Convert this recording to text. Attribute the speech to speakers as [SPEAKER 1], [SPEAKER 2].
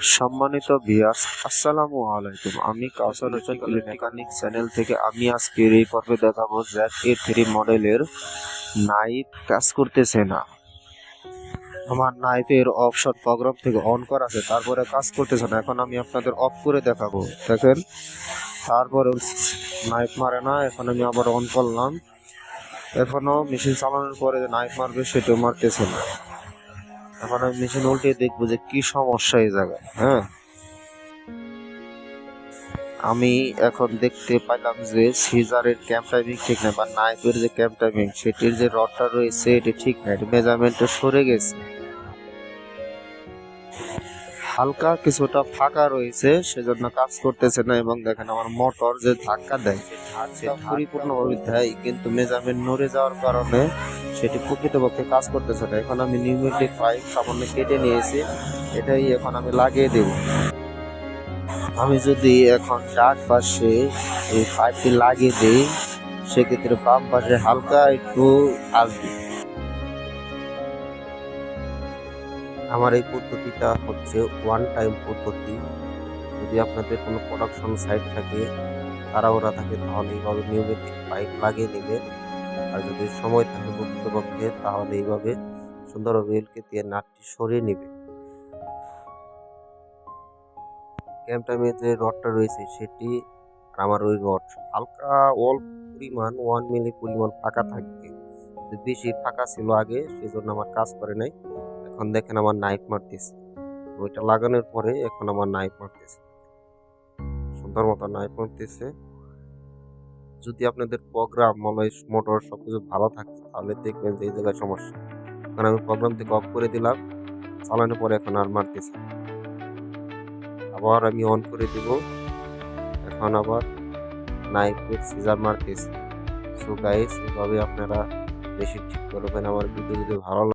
[SPEAKER 1] সম্মানিত ভিউয়ার্স, আসসালামু আলাইকুম। আমি কাউসার হোসেন ইলেকট্রনিক চ্যানেল থেকে আমি আজকের এই পর্বে দেখাবো জ্যাক A3 মডেলের নাইফ কাজ করতেছে না। আমার নাইফের অপশন প্রোগ্রাম থেকে অন করা আছে, তারপরে কাজ করতেছে না। এখন আমি আপনাদের অফ করে দেখাবো, দেখেন। তারপরে নাইফ মারে না। এখন আমি আবার অন করলাম, এখনো মেশিন চালানোর পরে যে নাইফ মারবে সেটাও মারতেছে না। এখন আমি মেশিন উল্টে দেখবো যে কি সমস্যা এই জায়গায়। হ্যাঁ, আমি এখন দেখতে পাইলাম যে সিজারের ক্যাম্প টাইমিং ঠিক না, বা নাইফের যে ক্যাম্প টাইমিং সেটির যে রডটা রয়েছে এটি ঠিক না, এটি মেজারমেন্টটা সরে গেছে। হালকা কিছুটা ফাঁকা রয়েছে, সেজন্য কাজ করতেছে না। এবং দেখেন আমার মোটর যে ধাক্কা দেয় সেটা পরিপূর্ণভাবে দেয়, কিন্তু মেজারমেন্ট নড়ে যাওয়ার কারণে সেটি প্রকৃতপক্ষে কাজ করতেছে না। এখন আমি নিউমেটিক পাইপ সামান্য কেটে নিয়েছি, এটাই এখন আমি লাগিয়ে দেব। আমি যদি এখন ডান পাশে এই পাইপটি লাগিয়ে দিই, সেক্ষেত্রে বাম পাশে হালকা একটু আসবে। আমার এই পদ্ধতিটা হচ্ছে ওয়ান টাইম পদ্ধতি। যদি আপনাদের কোনো প্রোডাকশন সাইট থাকে, তাড়াহুড়া থাকে, তাহলে এইভাবে নিউমেটিক পাইপ লাগিয়ে নেবেন। আর যদি সময় থাকে প্রকৃতপক্ষে, তাহলে এইভাবে সুন্দরভাবে এলকে দিয়ে নাটটি সরিয়ে নেবেন। ক্যাম্পটাইমের যে রডটা রয়েছে সেটি আর আমার ওই রড হালকা অল্প পরিমাণ 1 মিলি পরিমাণ ফাঁকা থাকবে। বেশি ফাঁকা ছিল আগে, সেজন্য আমার কাজ করে নাই। এখন দেখেন আমার নাইফ মারতেছে, ওইটা লাগানোর পরে এখন আমার নাইফ মারতেছে, সুন্দর মতো নাইফ মারতেছে। যদি আপনাদের প্রোগ্রাম মোটর সবকিছু ভালো থাকে, তাহলে দেখবেন যে এই জায়গায় সমস্যা। এখন আমি প্রোগ্রাম থেকে অফ করে দিলাম, চালানোর পরে এখন আর মারতেছে। আবার আমি অন করে দিব, এখন আবার নাইফের সিজার মারতেছে। সো গাইস, এভাবে আপনারা মেশিন ঠিক করবেন। আমার ভিডিও যদি ভালো